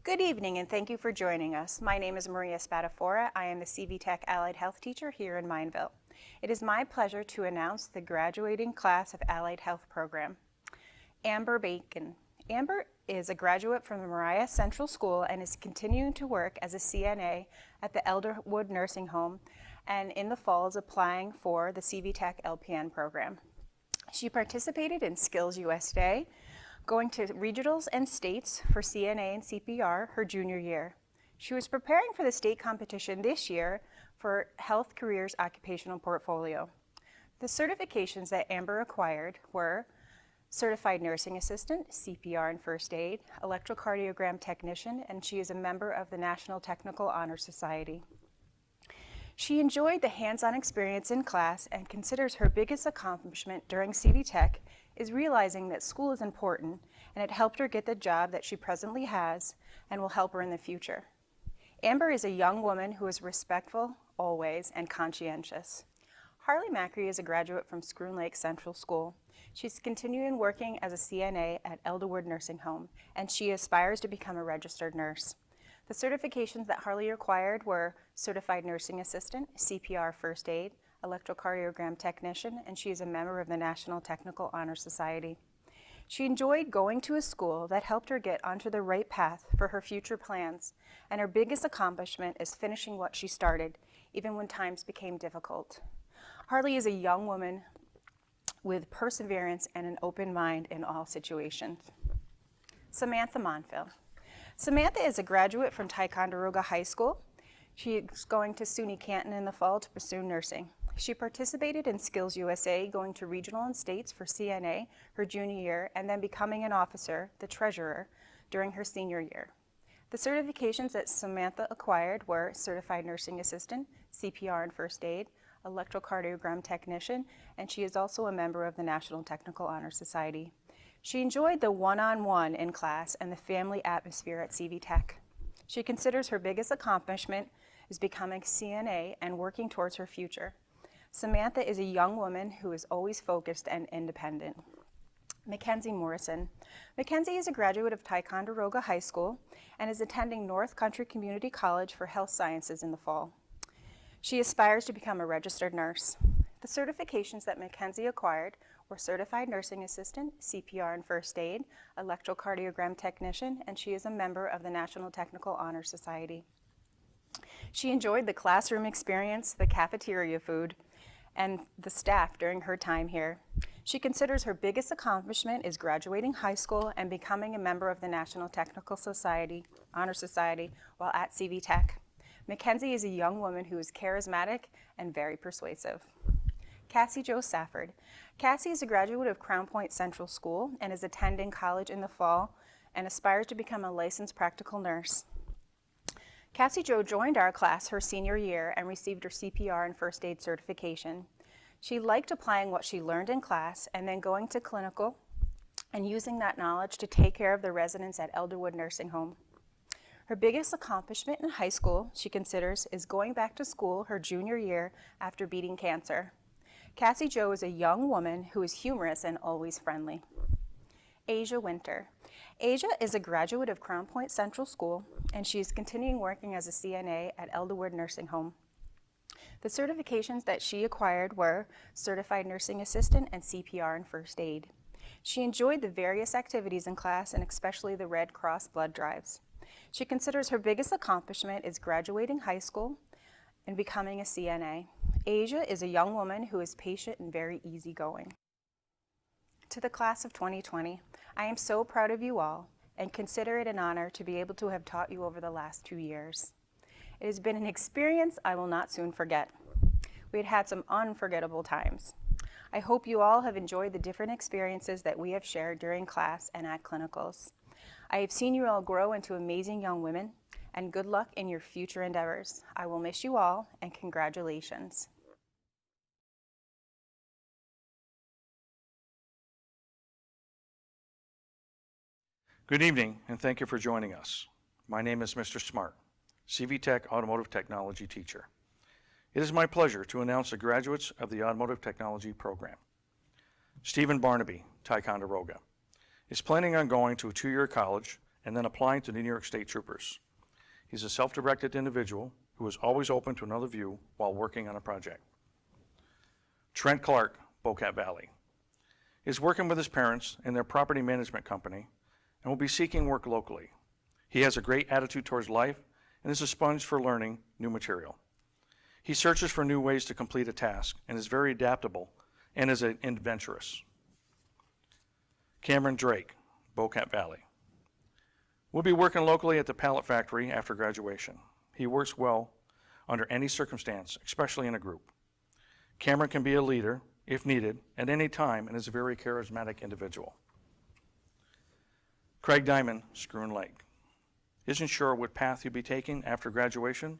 Good evening and thank you for joining us. My name is Maria Spadafora. I am the CV-TEC Allied Health teacher here in Mineville. It is my pleasure to announce the graduating class of Allied Health program. Amber Bacon. Amber is a graduate from the Mariah Central School and is continuing to work as a CNA at the Elderwood Nursing Home, and in the fall is applying for the CV-TEC LPN program. She participated in Skills USA, going to regionals and states for CNA and CPR her junior year. She was preparing for the state competition this year for Health Careers Occupational Portfolio. The certifications that Amber acquired were Certified Nursing Assistant, CPR and First Aid, Electrocardiogram Technician, and she is a member of the National Technical Honor Society. She enjoyed the hands-on experience in class and considers her biggest accomplishment during CV-TEC is realizing that school is important, and it helped her get the job that she presently has and will help her in the future. Amber is a young woman who is respectful, always, and conscientious. Harley Macri is a graduate from Scroon Lake Central School. She's continuing working as a CNA at Elderwood Nursing Home, and she aspires to become a registered nurse. The certifications that Harley acquired were Certified Nursing Assistant, CPR First Aid, Electrocardiogram Technician, and she is a member of the National Technical Honor Society. She enjoyed going to a school that helped her get onto the right path for her future plans, and her biggest accomplishment is finishing what she started, even when times became difficult. Harley is a young woman with perseverance and an open mind in all situations. Samantha Montville. Samantha is a graduate from Ticonderoga High School. She is going to SUNY Canton in the fall to pursue nursing. She participated in Skills USA, going to regional and states for CNA her junior year, and then becoming an officer, the treasurer, during her senior year. The certifications that Samantha acquired were Certified Nursing Assistant, CPR and First Aid, Electrocardiogram Technician, and she is also a member of the National Technical Honor Society. She enjoyed the one-on-one in class and the family atmosphere at CV-TEC. She considers her biggest accomplishment is becoming CNA and working towards her future. Samantha is a young woman who is always focused and independent. Mackenzie Morrison. Mackenzie is a graduate of Ticonderoga High School and is attending North Country Community College for Health Sciences in the fall. She aspires to become a registered nurse. The certifications that Mackenzie acquired were Certified Nursing Assistant, CPR and First Aid, Electrocardiogram Technician, and she is a member of the National Technical Honor Society. She enjoyed the classroom experience, the cafeteria food, and the staff during her time here. She considers her biggest accomplishment is graduating high school and becoming a member of the National Technical Honor Society while at CV-TEC. Mackenzie is a young woman who is charismatic and very persuasive. Cassie Jo Safford. Cassie is a graduate of Crown Point Central School and is attending college in the fall and aspires to become a licensed practical nurse. Cassie Jo joined our class her senior year and received her CPR and First Aid certification. She liked applying what she learned in class and then going to clinical and using that knowledge to take care of the residents at Elderwood Nursing Home. Her biggest accomplishment in high school, she considers, is going back to school her junior year after beating cancer. Cassie Jo is a young woman who is humorous and always friendly. Asia Winter. Asia is a graduate of Crown Point Central School, and she is continuing working as a CNA at Elderwood Nursing Home. The certifications that she acquired were Certified Nursing Assistant and CPR and First Aid. She enjoyed the various activities in class and especially the Red Cross blood drives. She considers her biggest accomplishment is graduating high school and becoming a CNA. Asia is a young woman who is patient and very easygoing. To the class of 2020, I am so proud of you all and consider it an honor to be able to have taught you over the last 2 years. It has been an experience I will not soon forget. We had some unforgettable times. I hope you all have enjoyed the different experiences that we have shared during class and at clinicals. I have seen you all grow into amazing young women, and good luck in your future endeavors. I will miss you all, and congratulations. Good evening, and thank you for joining us. My name is Mr. Smart, CV-TEC Automotive Technology teacher. It is my pleasure to announce the graduates of the Automotive Technology program. Stephen Barnaby, Ticonderoga, is planning on going to a 2-year college and then applying to the New York State Troopers. He's a self-directed individual who is always open to another view while working on a project. Trent Clark, Bocat Valley, is working with his parents in their property management company and will be seeking work locally. He has a great attitude towards life and is a sponge for learning new material. He searches for new ways to complete a task and is very adaptable and is adventurous. Cameron Drake, Bocat Valley, will be working locally at the pallet factory after graduation. He works well under any circumstance, especially in a group. Cameron can be a leader, if needed, at any time, and is a very charismatic individual. Craig Diamond, Schroon Lake, isn't sure what path he'll be taking after graduation,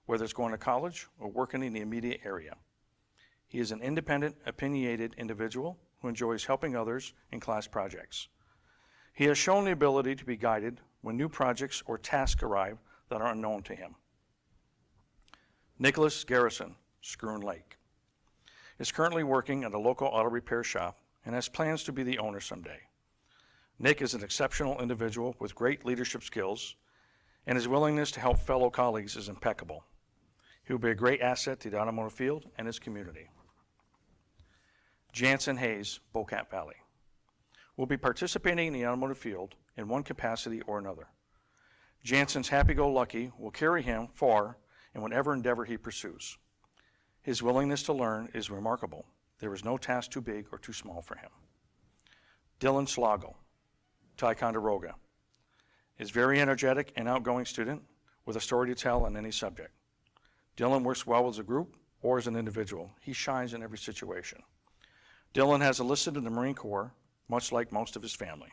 whether it's going to college or working in the immediate area. He is an independent, opinionated individual who enjoys helping others in class projects. He has shown the ability to be guided when new projects or tasks arrive that are unknown to him. Nicholas Garrison, Schroon Lake, is currently working at a local auto repair shop and has plans to be the owner someday. Nick is an exceptional individual with great leadership skills, and his willingness to help fellow colleagues is impeccable. He will be a great asset to the automotive field and his community. Jansen Hayes, Bocat Valley, will be participating in the automotive field in one capacity or another. Jansen's happy-go-lucky will carry him far in whatever endeavor he pursues. His willingness to learn is remarkable. There is no task too big or too small for him. Dylan Slago, Ticonderoga, is a very energetic and outgoing student with a story to tell on any subject. Dylan works well as a group or as an individual. He shines in every situation. Dylan has enlisted in the Marine Corps, much like most of his family.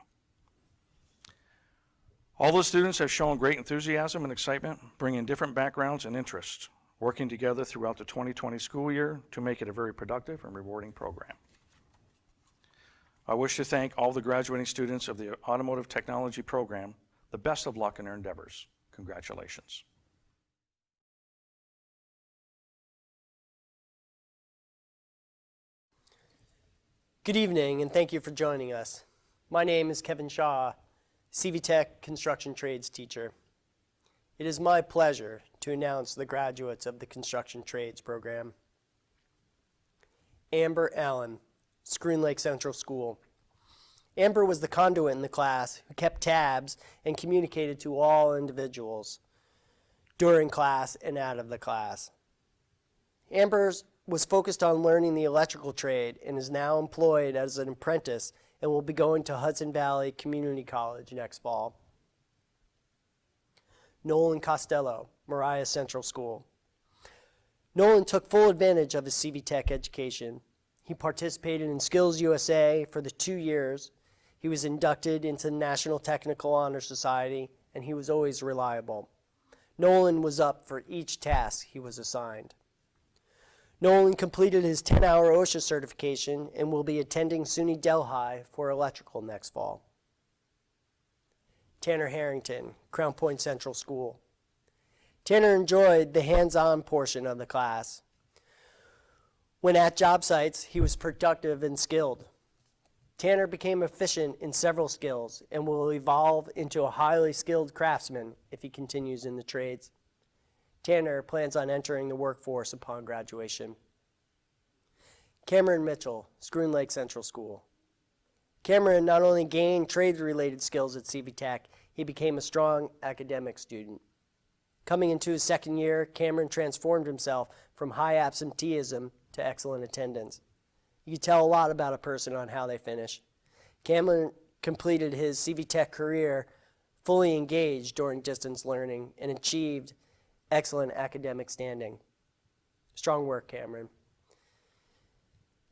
All the students have shown great enthusiasm and excitement, bringing different backgrounds and interests, working together throughout the 2020 school year to make it a very productive and rewarding program. I wish to thank all the graduating students of the Automotive Technology program the best of luck in their endeavors. Congratulations. Good evening, and thank you for joining us. My name is Kevin Shaw, CV-TEC construction trades teacher. It is my pleasure to announce the graduates of the construction trades program. Amber Allen, Schroon Lake Central School. Amber was the conduit in the class who kept tabs and communicated to all individuals during class and out of the class. Amber was focused on learning the electrical trade and is now employed as an apprentice and will be going to Hudson Valley Community College next fall. Nolan Costello, Mariah Central School. Nolan took full advantage of his CV-TEC education. He participated in Skills USA for the 2 years. He was inducted into the National Technical Honor Society, and he was always reliable. Nolan was up for each task he was assigned. Nolan completed his 10-hour OSHA certification and will be attending SUNY Delhi for electrical next fall. Tanner Harrington, Crown Point Central School. Tanner enjoyed the hands-on portion of the class. When at job sites, he was productive and skilled. Tanner became efficient in several skills and will evolve into a highly skilled craftsman if he continues in the trades. Tanner plans on entering the workforce upon graduation. Cameron Mitchell, Schroon Lake Central School. Cameron not only gained trade-related skills at CV-TEC, he became a strong academic student. Coming into his second year, Cameron transformed himself from high absenteeism to excellent attendance. You can tell a lot about a person on how they finish. Cameron completed his CV-TEC career fully engaged during distance learning and achieved excellent academic standing. Strong work, Cameron.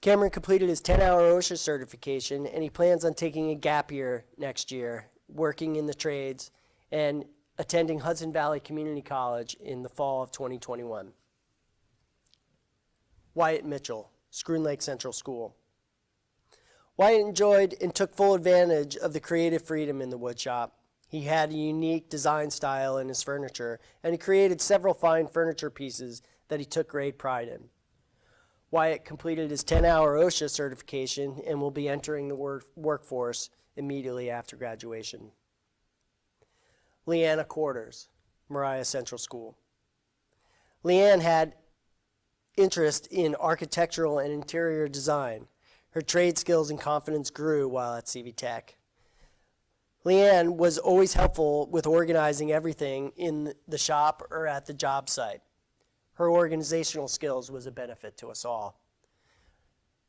Cameron completed his 10-hour OSHA certification, and he plans on taking a gap year next year, working in the trades and attending Hudson Valley Community College in the fall of 2021. Wyatt Mitchell, Schroon Lake Central School. Wyatt enjoyed and took full advantage of the creative freedom in the woodshop. He had a unique design style in his furniture, and he created several fine furniture pieces that he took great pride in. Wyatt completed his 10-hour OSHA certification and will be entering the workforce immediately after graduation. Leanna Quarters, Moriah Central School. Leanne had interest in architectural and interior design. Her trade skills and confidence grew while at CV-TEC. Leanne was always helpful with organizing everything in the shop or at the job site. Her organizational skills was a benefit to us all.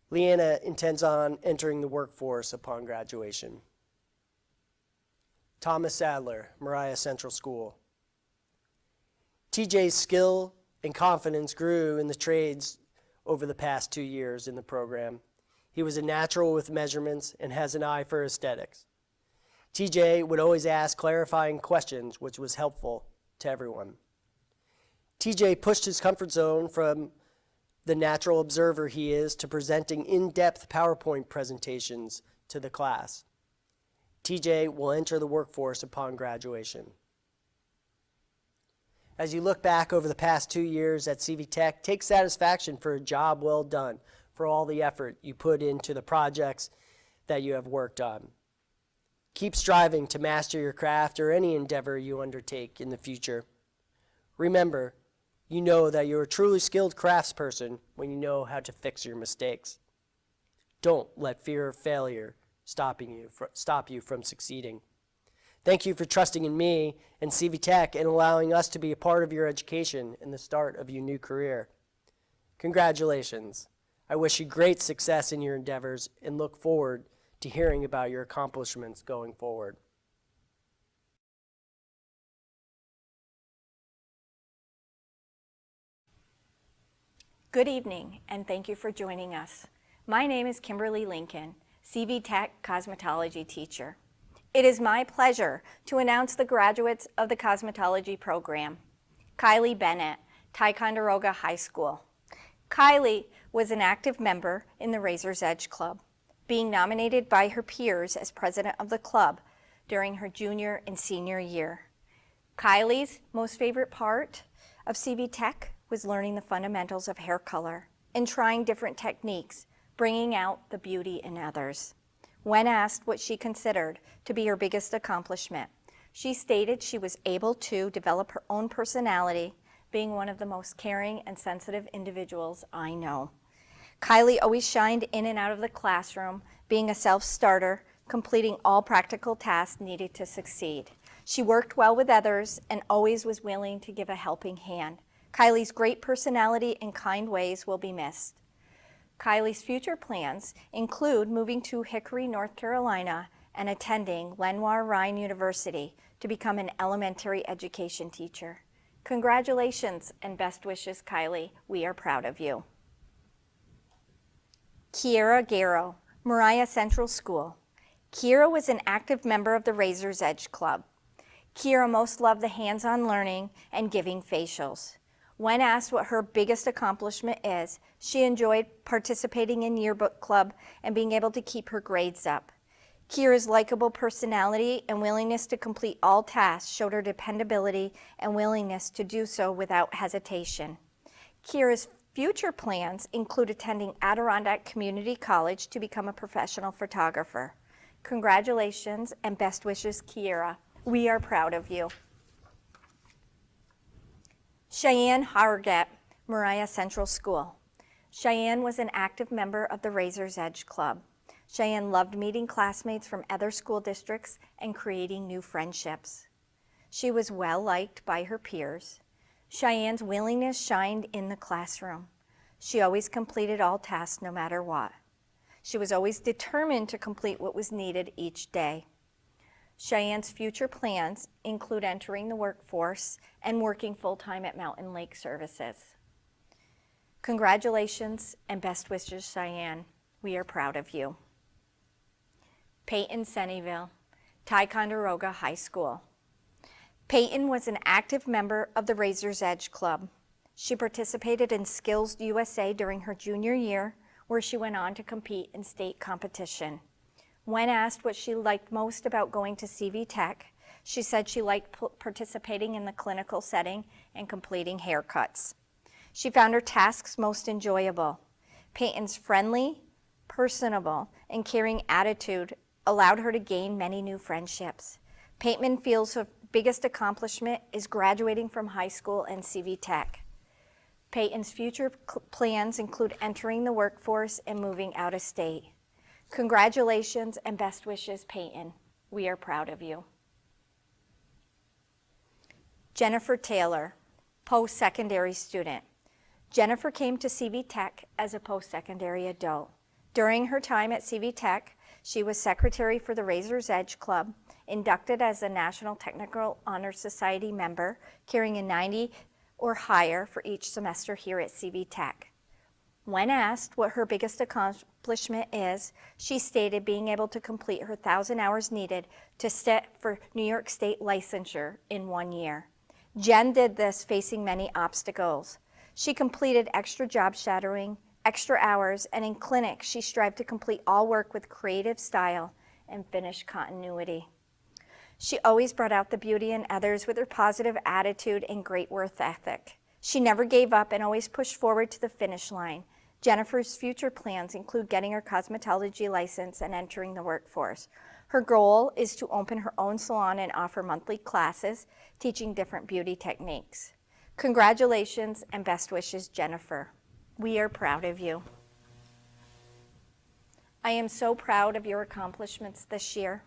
Leanna intends on entering the workforce upon graduation. Thomas Sadler, Moriah Central School. TJ's skill and confidence grew in the trades over the past 2 years in the program. He was a natural with measurements and has an eye for aesthetics. TJ would always ask clarifying questions, which was helpful to everyone. TJ pushed his comfort zone from the natural observer he is to presenting in-depth PowerPoint presentations to the class. TJ will enter the workforce upon graduation. As you look back over the past 2 years at CV-TEC, take satisfaction for a job well done, for all the effort you put into the projects that you have worked on. Keep striving to master your craft or any endeavor you undertake in the future. Remember, you know that you're a truly skilled craftsperson when you know how to fix your mistakes. Don't let fear of failure stop you from succeeding. Thank you for trusting in me and CV-TEC and allowing us to be a part of your education and the start of your new career. Congratulations. I wish you great success in your endeavors and look forward to hearing about your accomplishments going forward. Good evening, and thank you for joining us. My name is Kimberly Lincoln, CV-TEC Cosmetology teacher. It is my pleasure to announce the graduates of the Cosmetology program. Kylie Bennett, Ticonderoga High School. Kylie was an active member in the Razor's Edge Club, being nominated by her peers as president of the club during her junior and senior year. Kylie's most favorite part of CV-TEC was learning the fundamentals of hair color and trying different techniques, bringing out the beauty in others. When asked what she considered to be her biggest accomplishment, she stated she was able to develop her own personality, being one of the most caring and sensitive individuals I know. Kylie always shined in and out of the classroom, being a self-starter, completing all practical tasks needed to succeed. She worked well with others and always was willing to give a helping hand. Kylie's great personality and kind ways will be missed. Kylie's future plans include moving to Hickory, North Carolina, and attending Lenoir-Rhyne University to become an elementary education teacher. Congratulations and best wishes, Kylie. We are proud of you. Kiera Garrow, Moriah Central School. Kiera was an active member of the Razor's Edge Club. Kiera most loved the hands-on learning and giving facials. When asked what her biggest accomplishment is, she enjoyed participating in yearbook club and being able to keep her grades up. Kiera's likable personality and willingness to complete all tasks showed her dependability and willingness to do so without hesitation. Kiera's future plans include attending Adirondack Community College to become a professional photographer. Congratulations and best wishes, Kiera. We are proud of you. Cheyenne Hargett, Moriah Central School. Cheyenne was an active member of the Razor's Edge Club. Cheyenne loved meeting classmates from other school districts and creating new friendships. She was well liked by her peers. Cheyenne's willingness shined in the classroom. She always completed all tasks no matter what. She was always determined to complete what was needed each day. Cheyenne's future plans include entering the workforce and working full-time at Mountain Lake Services. Congratulations and best wishes, Cheyenne. We are proud of you. Peyton Sennyville, Ticonderoga High School. Peyton was an active member of the Razor's Edge Club. She participated in Skills USA during her junior year, where she went on to compete in state competition. When asked what she liked most about going to CV-TEC, she said she liked participating in the clinical setting and completing haircuts. She found her tasks most enjoyable. Peyton's friendly, personable, and caring attitude allowed her to gain many new friendships. Peyton feels her biggest accomplishment is graduating from high school and CV-TEC. Peyton's future plans include entering the workforce and moving out of state. Congratulations and best wishes, Peyton. We are proud of you. Jennifer Taylor, post-secondary student. Jennifer came to CV-TEC as a post-secondary adult. During her time at CV-TEC, she was secretary for the Razor's Edge Club, inducted as a National Technical Honor Society member, carrying a 90 or higher for each semester here at CV-TEC. When asked what her biggest accomplishment is, she stated being able to complete her 1,000 hours needed to sit for New York State licensure in 1 year. Jen did this facing many obstacles. She completed extra job shadowing, extra hours, and in clinic, she strived to complete all work with creative style and finish continuity. She always brought out the beauty in others with her positive attitude and great work ethic. She never gave up and always pushed forward to the finish line. Jennifer's future plans include getting her cosmetology license and entering the workforce. Her goal is to open her own salon and offer monthly classes teaching different beauty techniques. Congratulations and best wishes, Jennifer. We are proud of you. I am so proud of your accomplishments this year.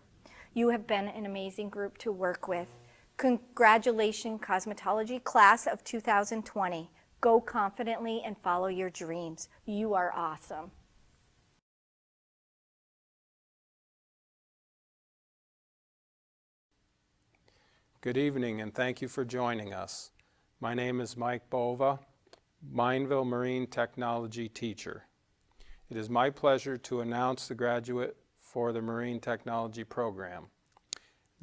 You have been an amazing group to work with. Congratulations, Cosmetology Class of 2020. Go confidently and follow your dreams. You are awesome. Good evening and thank you for joining us. My name is Mike Bova, Mineville Marine Technology teacher. It is my pleasure to announce the graduate for the Marine Technology program.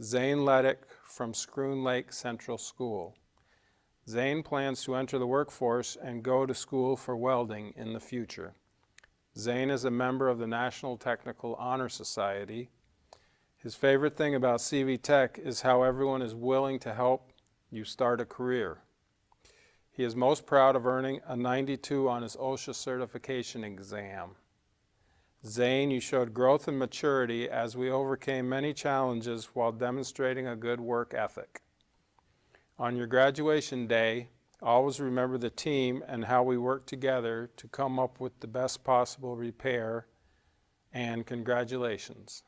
Zane Leddick from Scroon Lake Central School. Zane plans to enter the workforce and go to school for welding in the future. Zane is a member of the National Technical Honor Society. His favorite thing about CV-TEC is how everyone is willing to help you start a career. He is most proud of earning a 92 on his OSHA certification exam. Zane, you showed growth and maturity as we overcame many challenges while demonstrating a good work ethic. On your graduation day, always remember the team and how we worked together to come up with the best possible repair, and congratulations.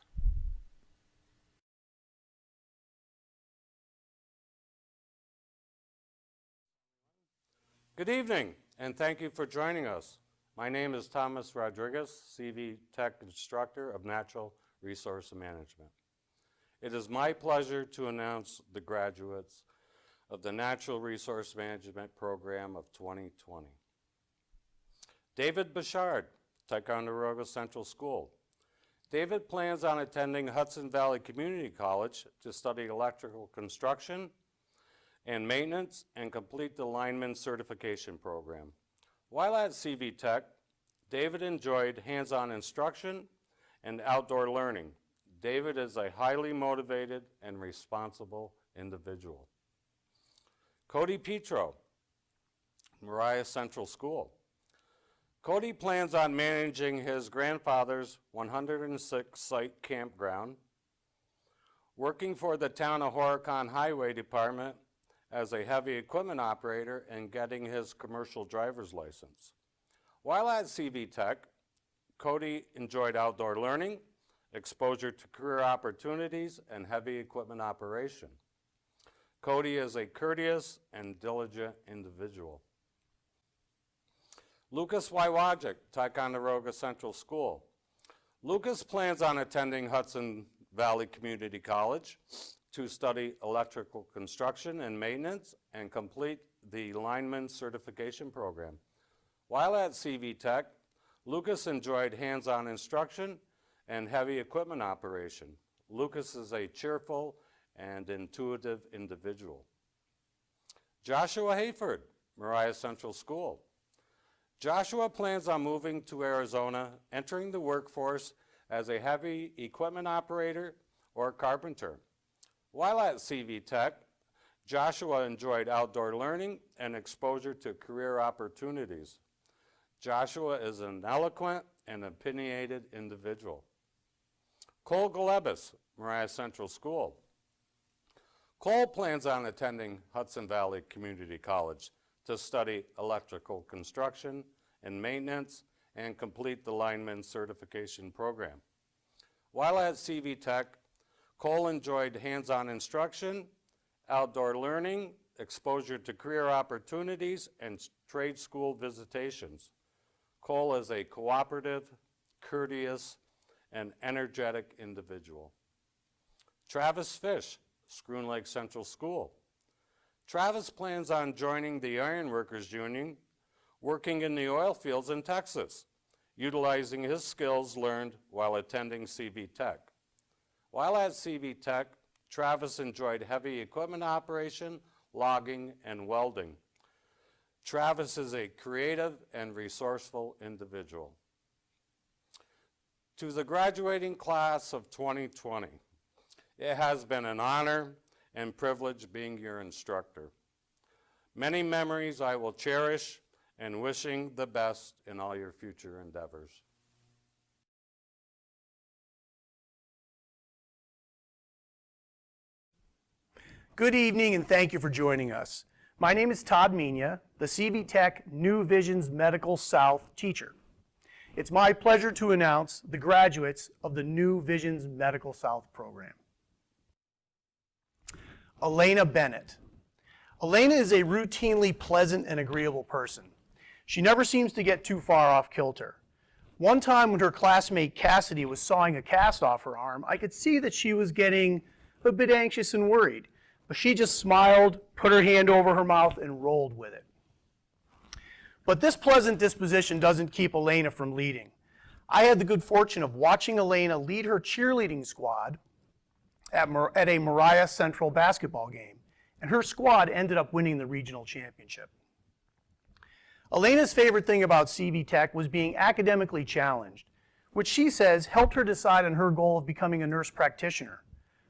Good evening, and thank you for joining us. My name is Thomas Rodriguez, CV-TEC instructor of Natural Resource Management. It is my pleasure to announce the graduates of the Natural Resource Management program of 2020. David Bouchard, Ticonderoga Central School. David plans on attending Hudson Valley Community College to study electrical construction and maintenance and complete the lineman certification program. While at CV-TEC, David enjoyed hands-on instruction and outdoor learning. David is a highly motivated and responsible individual. Cody Petro, Mariah Central School. Cody plans on managing his grandfather's 106 site campground, working for the town of Horicon Highway Department as a heavy equipment operator and getting his commercial driver's license. While at CV-TEC, Cody enjoyed outdoor learning, exposure to career opportunities, and heavy equipment operation. Cody is a courteous and diligent individual. Lucas Wywajik, Ticonderoga Central School. Lucas plans on attending Hudson Valley Community College to study electrical construction and maintenance and complete the lineman certification program. While at CV-TEC, Lucas enjoyed hands-on instruction and heavy equipment operation. Lucas is a cheerful and intuitive individual. Joshua Hayford, Mariah Central School. Joshua plans on moving to Arizona, entering the workforce as a heavy equipment operator or carpenter. While at CV-TEC, Joshua enjoyed outdoor learning and exposure to career opportunities. Joshua is an eloquent and opinionated individual. Cole Galebus, Mariah Central School. Cole plans on attending Hudson Valley Community College to study electrical construction and maintenance and complete the lineman certification program. While at CV-TEC, Cole enjoyed hands-on instruction, outdoor learning, exposure to career opportunities, and trade school visitations. Cole is a cooperative, courteous, and energetic individual. Travis Fish, Schroon Lake Central School. Travis plans on joining the Ironworkers Union, working in the oil fields in Texas, utilizing his skills learned while attending CV-TEC. While at CV-TEC, Travis enjoyed heavy equipment operation, logging, and welding. Travis is a creative and resourceful individual. To the graduating class of 2020, it has been an honor and privilege being your instructor. Many memories I will cherish, and wishing the best in all your future endeavors. Good evening and thank you for joining us. My name is Todd Mina, the CV-TEC New Visions Medical South teacher. It's my pleasure to announce the graduates of the New Visions Medical South program. Elena Bennett. Elena is a routinely pleasant and agreeable person. She never seems to get too far off kilter. One time when her classmate Cassidy was sawing a cast off her arm, I could see that she was getting a bit anxious and worried, but she just smiled, put her hand over her mouth, and rolled with it. But this pleasant disposition doesn't keep Elena from leading. I had the good fortune of watching Elena lead her cheerleading squad at a Moriah Central basketball game, and her squad ended up winning the regional championship. Elena's favorite thing about CV-TEC was being academically challenged, which she says helped her decide on her goal of becoming a nurse practitioner.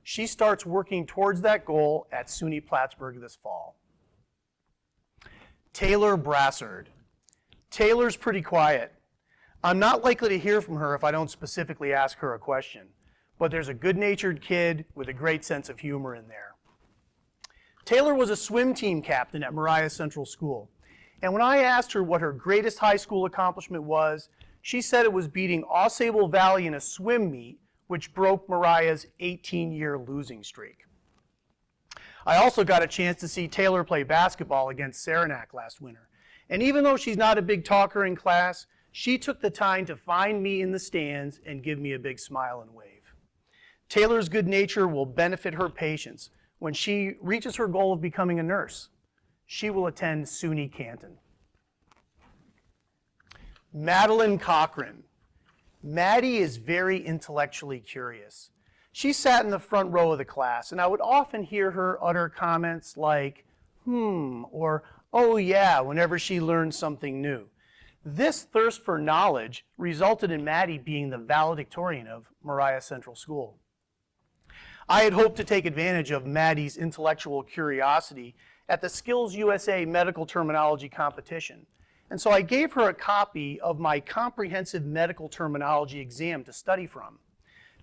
She starts working towards that goal at SUNY Plattsburgh this fall. Taylor Brassard. Taylor's pretty quiet. I'm not likely to hear from her if I don't specifically ask her a question, but there's a good-natured kid with a great sense of humor in there. Taylor was a swim team captain at Moriah Central School. And when I asked her what her greatest high school accomplishment was, she said it was beating Ausable Valley in a swim meet, which broke Moriah's 18-year losing streak. I also got a chance to see Taylor play basketball against Saranac last winter. And even though she's not a big talker in class, she took the time to find me in the stands and give me a big smile and wave. Taylor's good nature will benefit her patients when she reaches her goal of becoming a nurse. She will attend SUNY Canton. Madeline Cochran. Maddie is very intellectually curious. She sat in the front row of the class, and I would often hear her utter comments like, or oh yeah, whenever she learned something new. This thirst for knowledge resulted in Maddie being the valedictorian of Moriah Central School. I had hoped to take advantage of Maddie's intellectual curiosity at the Skills USA Medical Terminology competition. And so I gave her a copy of my comprehensive medical terminology exam to study from.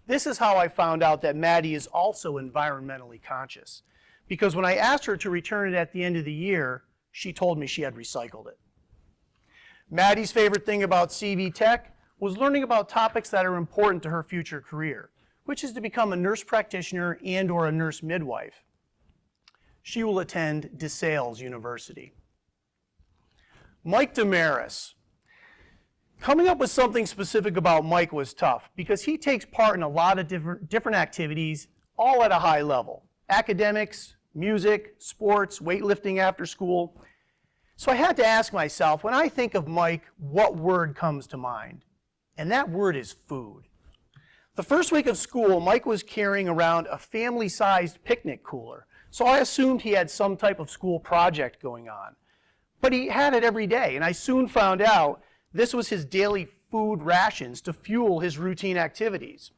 This is how I found out that Maddie is also environmentally conscious, because when I asked her to return it at the end of the year, she told me she had recycled it. Maddie's favorite thing about CV-TEC was learning about topics that are important to her future career, which is to become a nurse practitioner and/or a nurse midwife. She will attend DeSales University. Mike Damaris. Coming up with something specific about Mike was tough because he takes part in a lot of different activities, all at a high level. Academics, music, sports, weightlifting after school. So I had to ask myself, when I think of Mike, what word comes to mind? And that word is food. The first week of school, Mike was carrying around a family-sized picnic cooler, so I assumed he had some type of school project going on. But he had it every day, and I soon found out this was his daily food rations to fuel his routine activities.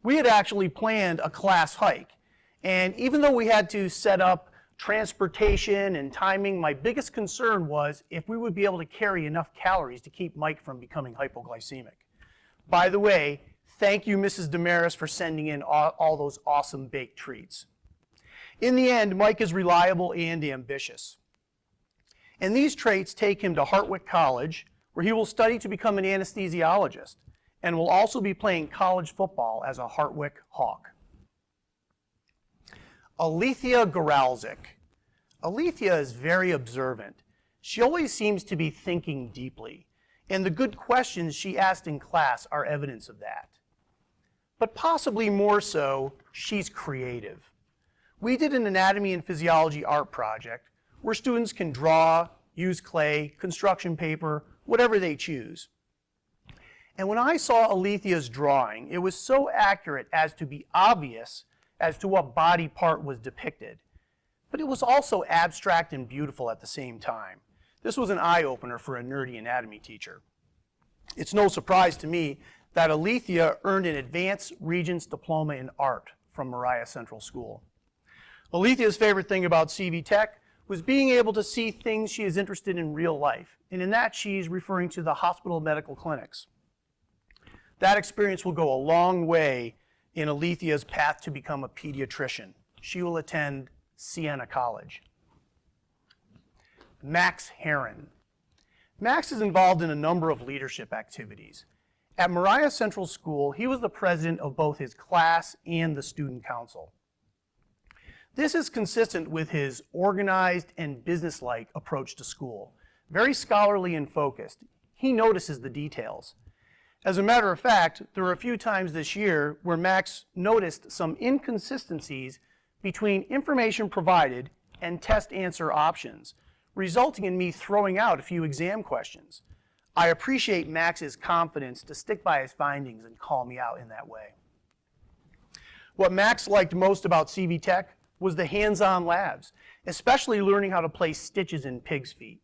We had actually planned a class hike, and even though we had to set up transportation and timing, my biggest concern was if we would be able to carry enough calories to keep Mike from becoming hypoglycemic. By the way, thank you, Mrs. Damaris, for sending in all those awesome baked treats. In the end, Mike is reliable and ambitious. And these traits take him to Hartwick College, where he will study to become an anesthesiologist and will also be playing college football as a Hartwick Hawk. Alethea Goralczyk. Alethea is very observant. She always seems to be thinking deeply, and the good questions she asked in class are evidence of that. But possibly more so, she's creative. We did an anatomy and physiology art project where students can draw, use clay, construction paper, whatever they choose. And when I saw Alethea's drawing, it was so accurate as to be obvious as to what body part was depicted. But it was also abstract and beautiful at the same time. This was an eye-opener for a nerdy anatomy teacher. It's no surprise to me that Alethea earned an Advanced Regents Diploma in Art from Moriah Central School. Alethea's favorite thing about CV-TEC was being able to see things she is interested in real life, and in that she's referring to the hospital medical clinics. That experience will go a long way in Alethea's path to become a pediatrician. She will attend Siena College. Max Heron. Max is involved in a number of leadership activities. At Moriah Central School, he was the president of both his class and the student council. This is consistent with his organized and businesslike approach to school. Very scholarly and focused. He notices the details. As a matter of fact, there were a few times this year where Max noticed some inconsistencies between information provided and test answer options, resulting in me throwing out a few exam questions. I appreciate Max's confidence to stick by his findings and call me out in that way. What Max liked most about CV-TEC was the hands-on labs, especially learning how to place stitches in pigs' feet.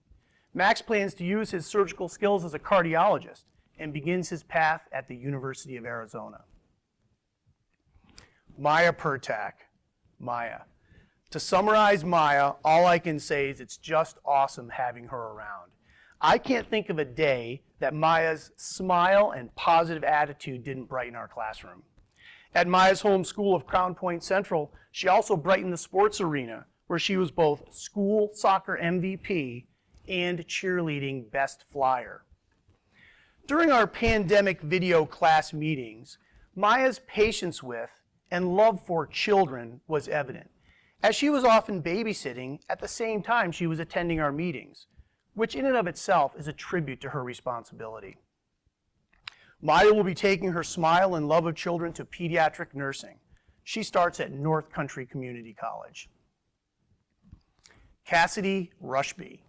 Max plans to use his surgical skills as a cardiologist and begins his path at the University of Arizona. Maya Pertak. Maya. To summarize Maya, all I can say is it's just awesome having her around. I can't think of a day that Maya's smile and positive attitude didn't brighten our classroom. At Maya's home school of Crown Point Central, she also brightened the sports arena, where she was both school soccer MVP and cheerleading best flyer. During our pandemic video class meetings, Maya's patience with and love for children was evident, as she was often babysitting at the same time she was attending our meetings, which in and of itself is a tribute to her responsibility. Maya will be taking her smile and love of children to pediatric nursing. She starts at North Country Community College. Cassidy Rushby.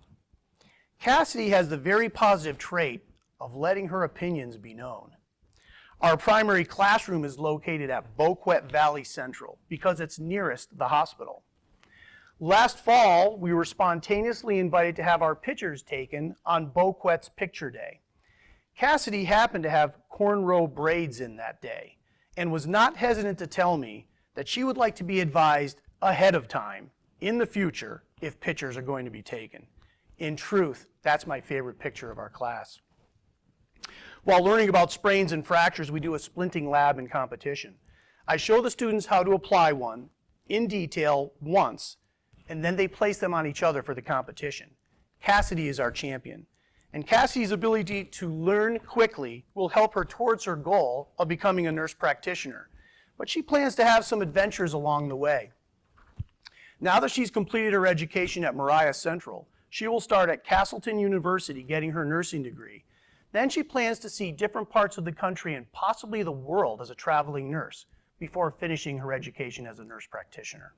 Cassidy has the very positive trait of letting her opinions be known. Our primary classroom is located at Boquet Valley Central because it's nearest the hospital. Last fall, we were spontaneously invited to have our pictures taken on Boquet's Picture Day. Cassidy happened to have cornrow braids in that day and was not hesitant to tell me that she would like to be advised ahead of time in the future if pictures are going to be taken. In truth, that's my favorite picture of our class. While learning about sprains and fractures, we do a splinting lab in competition. I show the students how to apply one in detail once, and then they place them on each other for the competition. Cassidy is our champion, and Cassidy's ability to learn quickly will help her towards her goal of becoming a nurse practitioner, but she plans to have some adventures along the way. Now that she's completed her education at Moriah Central, she will start at Castleton University getting her nursing degree. Then she plans to see different parts of the country and possibly the world as a traveling nurse before finishing her education as a nurse practitioner.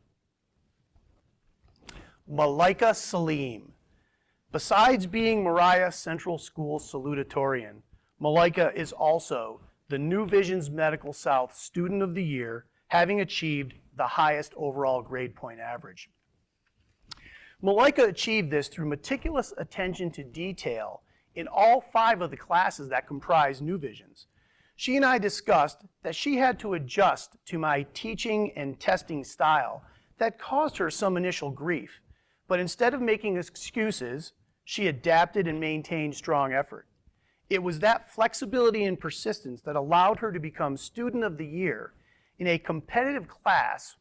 Malaika Salim. Besides being Moriah Central School salutatorian, Malaika is also the New Visions Medical South Student of the Year, having achieved the highest overall grade point average. Malaika achieved this through meticulous attention to detail in all 5 of the classes that comprise New Visions. She and I discussed that she had to adjust to my teaching and testing style that caused her some initial grief, but instead of making excuses, she adapted and maintained strong effort. It was that flexibility and persistence that allowed her to become Student of the Year in a competitive class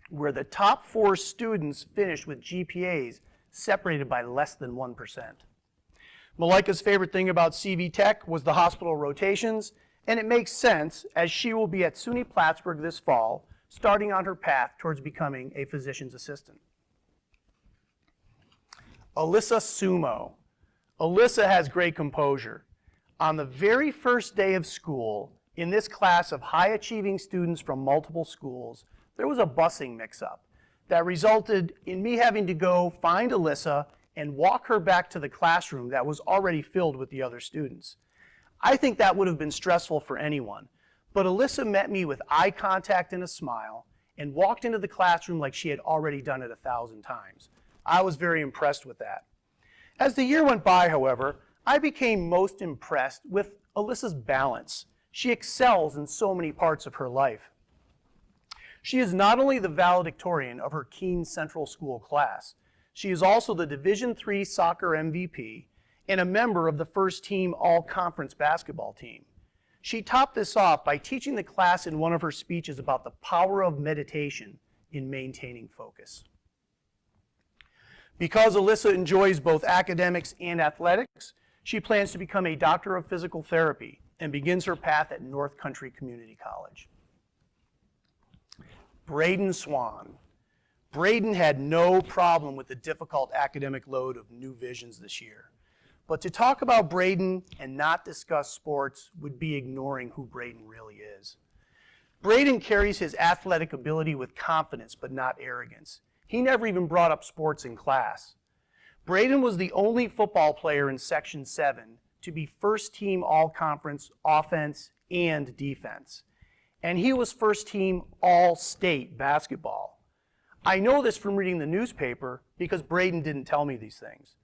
where the top 4 students finished with GPAs separated by less than 1%. Malika's favorite thing about CV-TEC was the hospital rotations, and it makes sense as she will be at SUNY Plattsburgh this fall, starting on her path towards becoming a physician's assistant. Alyssa Sumo. Alyssa has great composure. On the very first day of school, in this class of high-achieving students from multiple schools, there was a busing mix-up that resulted in me having to go find Alyssa and walk her back to the classroom that was already filled with the other students. I think that would have been stressful for anyone, but Alyssa met me with eye contact and a smile and walked into the classroom like she had already done it 1,000 times. I was very impressed with that. As the year went by, however, I became most impressed with Alyssa's balance. She excels in so many parts of her life. She is not only the valedictorian of her Keene Central School class, she is also the Division III soccer MVP and a member of the first team all-conference basketball team. She topped this off by teaching the class in one of her speeches about the power of meditation in maintaining focus. Because Alyssa enjoys both academics and athletics, she plans to become a doctor of physical therapy and begins her path at North Country Community College. Braden Swan. Braden had no problem with the difficult academic load of New Visions this year. But to talk about Braden and not discuss sports would be ignoring who Braden really is. Braden carries his athletic ability with confidence but not arrogance. He never even brought up sports in class. Braden was the only football player in Section 7 to be first team all-conference offense and defense. And he was first team all-state basketball. I know this from reading the newspaper because Braden didn't tell me these things.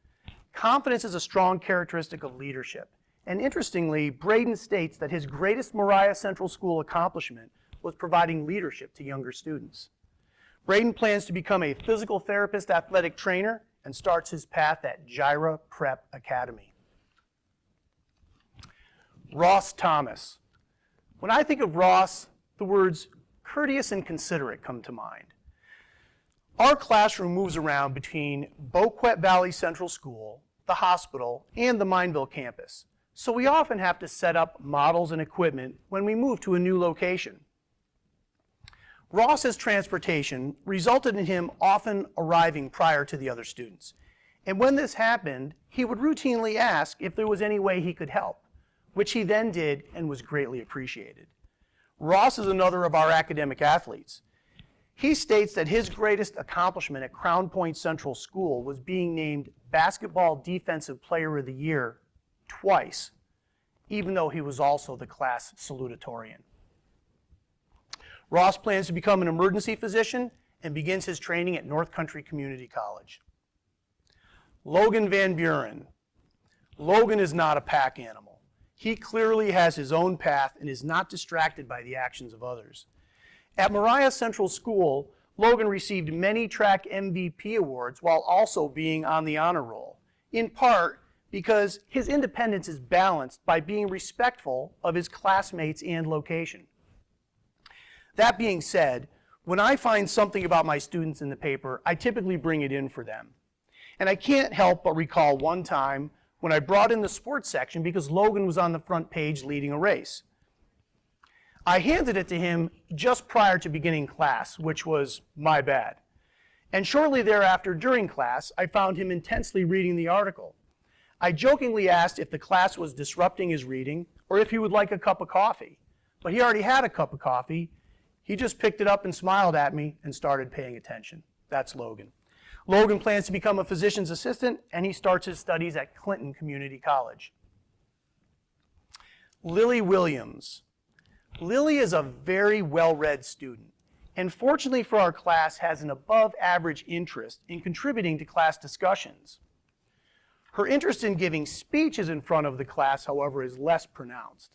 Confidence is a strong characteristic of leadership. And interestingly, Braden states that his greatest Moriah Central School accomplishment was providing leadership to younger students. Braden plans to become a physical therapist athletic trainer and starts his path at Gyra Prep Academy. Ross Thomas. When I think of Ross, the words courteous and considerate come to mind. Our classroom moves around between Boquet Valley Central School, the hospital, and the Mineville campus, so we often have to set up models and equipment when we move to a new location. Ross's transportation resulted in him often arriving prior to the other students, and when this happened, he would routinely ask if there was any way he could help, which he then did and was greatly appreciated. Ross is another of our academic athletes. He states that his greatest accomplishment at Crown Point Central School was being named Basketball Defensive Player of the Year twice, even though he was also the class salutatorian. Ross plans to become an emergency physician and begins his training at North Country Community College. Logan Van Buren. Logan is not a pack animal. He clearly has his own path and is not distracted by the actions of others. At Moriah Central School, Logan received many track MVP awards while also being on the honor roll, in part because his independence is balanced by being respectful of his classmates and location. That being said, when I find something about my students in the paper, I typically bring it in for them. And I can't help but recall one time when I brought in the sports section because Logan was on the front page leading a race. I handed it to him just prior to beginning class, which was my bad. And shortly thereafter, during class, I found him intensely reading the article. I jokingly asked if the class was disrupting his reading or if he would like a cup of coffee. But he already had a cup of coffee. He just picked it up and smiled at me and started paying attention. That's Logan. Logan plans to become a physician's assistant, and he starts his studies at Clinton Community College. Lily Williams. Lily is a very well-read student, and fortunately for our class has an above-average interest in contributing to class discussions. Her interest in giving speeches in front of the class, however, is less pronounced,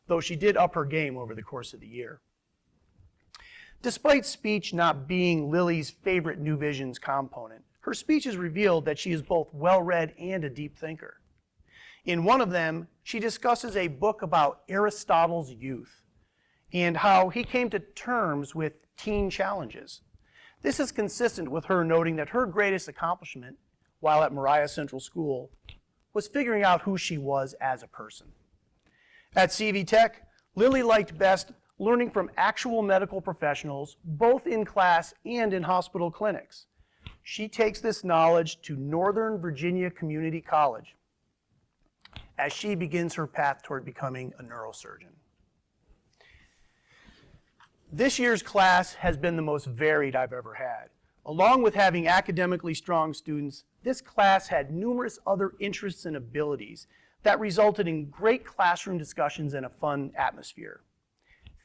though she did up her game over the course of the year. Despite speech not being Lily's favorite New Visions component, her speeches revealed that she is both well-read and a deep thinker. In one of them, she discusses a book about Aristotle's youth and how he came to terms with teen challenges. This is consistent with her noting that her greatest accomplishment while at Moriah Central School was figuring out who she was as a person. At CV-TEC, Lily liked best learning from actual medical professionals, both in class and in hospital clinics. She takes this knowledge to Northern Virginia Community College as she begins her path toward becoming a neurosurgeon. This year's class has been the most varied I've ever had. Along with having academically strong students, this class had numerous other interests and abilities that resulted in great classroom discussions and a fun atmosphere.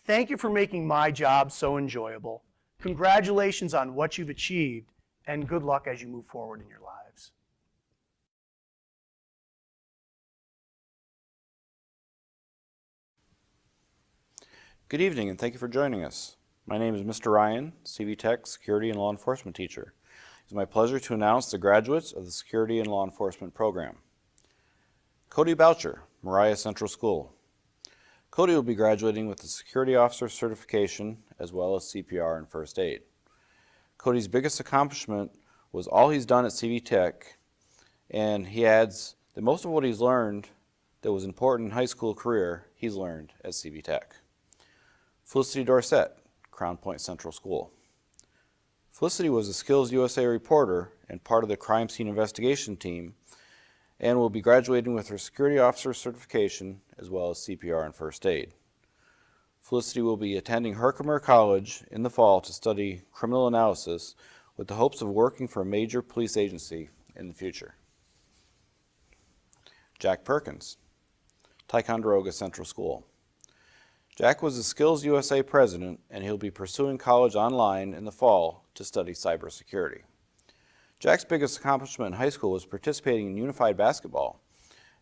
Thank you for making my job so enjoyable. Congratulations on what you've achieved, and good luck as you move forward in your lives. Good evening, and thank you for joining us. My name is Mr. Ryan, CV-TEC Security and Law Enforcement Teacher. It's my pleasure to announce the graduates of the Security and Law Enforcement program. Cody Boucher, Moriah Central School. Cody will be graduating with the Security Officer Certification as well as CPR and First Aid. Cody's biggest accomplishment was all he's done at CV-TEC, and he adds that most of what he's learned that was important in high school career, he's learned at CV-TEC. Felicity Dorsett, Crown Point Central School. Felicity was a Skills USA reporter and part of the crime scene investigation team, and will be graduating with her Security Officer Certification as well as CPR and First Aid. Felicity will be attending Herkimer College in the fall to study criminal analysis with the hopes of working for a major police agency in the future. Jack Perkins, Ticonderoga Central School. Jack was the Skills USA president, and he'll be pursuing college online in the fall to study cybersecurity. Jack's biggest accomplishment in high school was participating in unified basketball,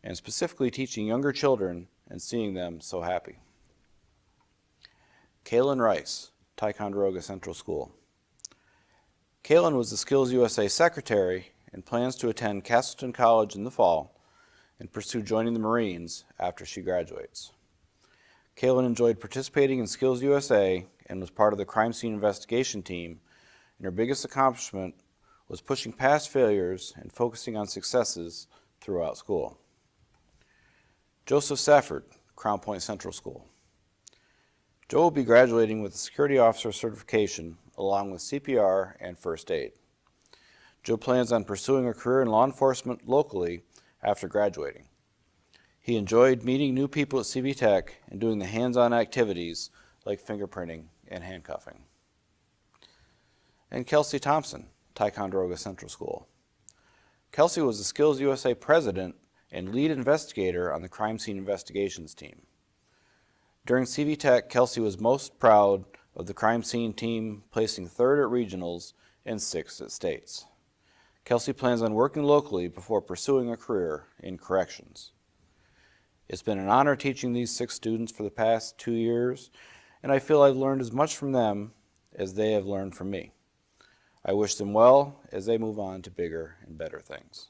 and specifically teaching younger children and seeing them so happy. Kaylin Rice, Ticonderoga Central School. Kaylin was the Skills USA secretary and plans to attend Castleton College in the fall and pursue joining the Marines after she graduates. Kaylin enjoyed participating in Skills USA and was part of the crime scene investigation team, and her biggest accomplishment was pushing past failures and focusing on successes throughout school. Joseph Safford, Crown Point Central School. Joe will be graduating with the Security Officer Certification along with CPR and First Aid. Joe plans on pursuing a career in law enforcement locally after graduating. He enjoyed meeting new people at CV-TEC and doing the hands-on activities like fingerprinting and handcuffing. And Kelsey Thompson, Ticonderoga Central School. Kelsey was the Skills USA president and lead investigator on the crime scene investigations team. During CV-TEC, Kelsey was most proud of the crime scene team placing 3rd at regionals and 6th at states. Kelsey plans on working locally before pursuing a career in corrections. It's been an honor teaching these 6 students for the past 2 years, and I feel I've learned as much from them as they have learned from me. I wish them well as they move on to bigger and better things.